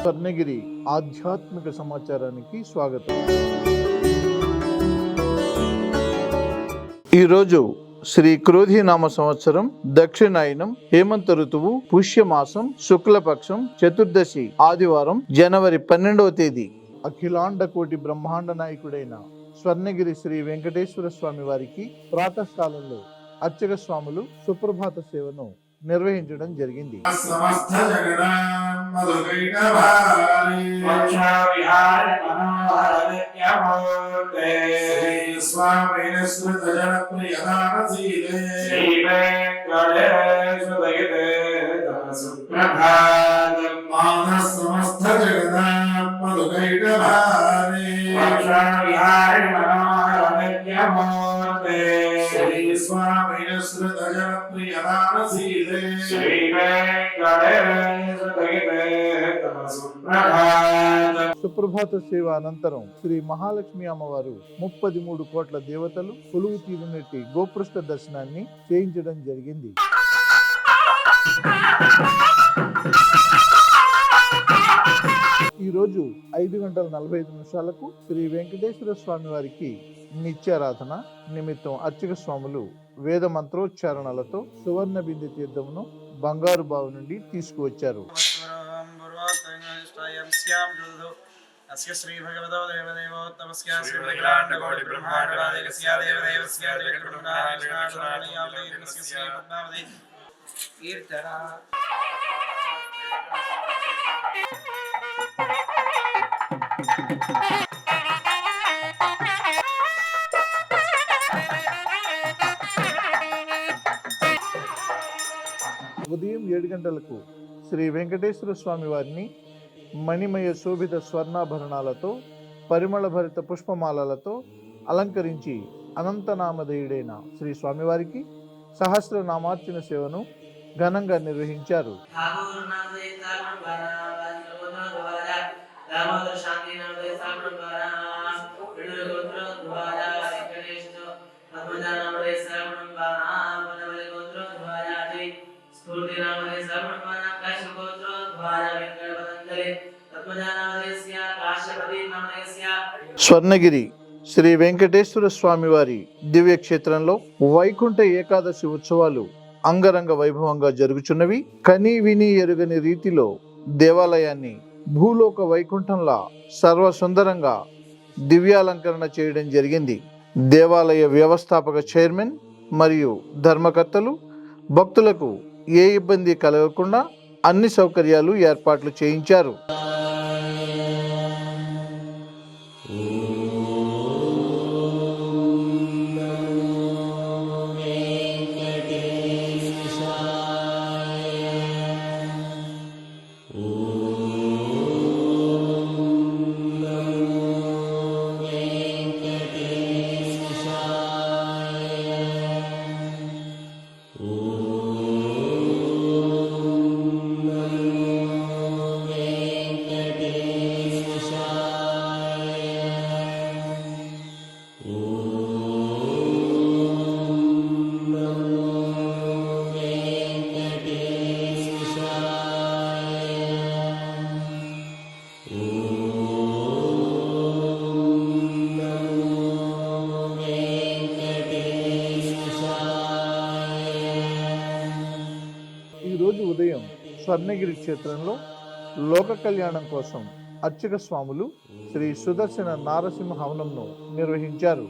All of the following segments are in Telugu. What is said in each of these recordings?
స్వర్ణగిరి ఆధ్యాత్మిక సమాచారానికి స్వాగతం. ఈరోజు శ్రీ క్రోధినామ సంవత్సరం దక్షిణాయనం హేమంత ఋతువు పుష్యమాసం శుక్లపక్షం చతుర్దశి ఆదివారం జనవరి 12వ తేదీ. అఖిలాండ కోటి బ్రహ్మాండ నాయకుడైన స్వర్ణగిరి శ్రీ వెంకటేశ్వర స్వామి వారికి ప్రాతకాలంలో అర్చక స్వాములు సుప్రభాత సేవను నిర్వహించడం జరిగింది. సుప్రభాత సేవ అనంతరం శ్రీ మహాలక్ష్మి అమ్మవారు 33 కోట్ల దేవతలు కొలువు తీరునట్టి గోపృష్ఠ దర్శనాన్ని చేయించడం జరిగింది. ఈ రోజు 5:45 శ్రీ వెంకటేశ్వర స్వామి వారికి నిత్యారాధన నిమిత్తం అర్చక స్వాములు వేద మంత్రోచ్చారణలతో సువర్ణ బిందు తీర్థమును బంగారు బావి నుండి తీసుకువచ్చారు. అస్య శ్రీ భగవతో దేవదేవోత్తమస్య శ్రీ అఖిలాండ కోటి బ్రహ్మాండ నాయకస్య దేవదేవస్య జగద్గురునాథస్య శ్రీ పద్మావతి కీర్తన. ఉదయం 7 గంటలకు శ్రీ వెంకటేశ్వర స్వామి వారిని మణిమయ శోభిత స్వర్ణాభరణాలతో పరిమళ భరిత పుష్పమాలలతో అలంకరించి అనంతనామధేయుడైన శ్రీ స్వామివారికి సహస్రనామార్చన సేవను ఘనంగా నిర్వహించారు. స్వర్ణగిరి శ్రీ వెంకటేశ్వర స్వామి వారి దివ్య క్షేత్రంలో వైకుంఠ ఏకాదశి ఉత్సవాలు అంగరంగ వైభవంగా జరుగుచున్నవి. కని విని ఎరుగని రీతిలో దేవాలయాన్ని భూలోక వైకుంఠంలా సర్వసుందరంగా దివ్యాలంకరణ చేయడం జరిగింది. దేవాలయ వ్యవస్థాపక చైర్మన్ మరియు ధర్మకర్తలు భక్తులకు ఏ ఇబ్బంది కలగకుండా అన్ని సౌకర్యాలు ఏర్పాట్లు చేయించారు. ఈరోజు ఉదయం స్వర్ణగిరి క్షేత్రంలో లోక కళ్యాణం కోసం అర్చక స్వాములు శ్రీ సుదర్శన నారసింహ హవనంను నిర్వహించారు.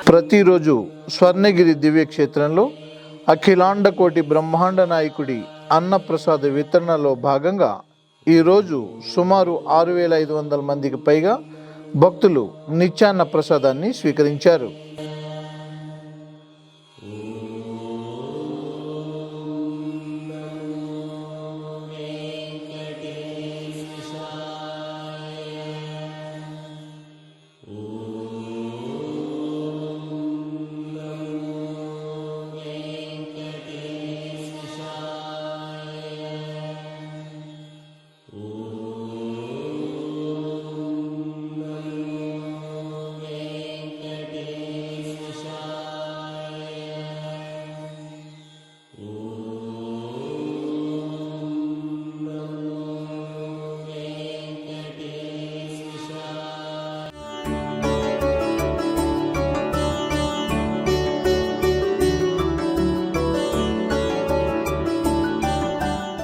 ప్రతిరోజు స్వర్ణగిరి దివ్య క్షేత్రంలో అఖిలాండ కోటి బ్రహ్మాండ నాయకుడి అన్నప్రసాద వితరణలో భాగంగా ఈరోజు సుమారు 6,500 మందికి పైగా భక్తులు నిత్యాన్న ప్రసాదాన్ని స్వీకరించారు.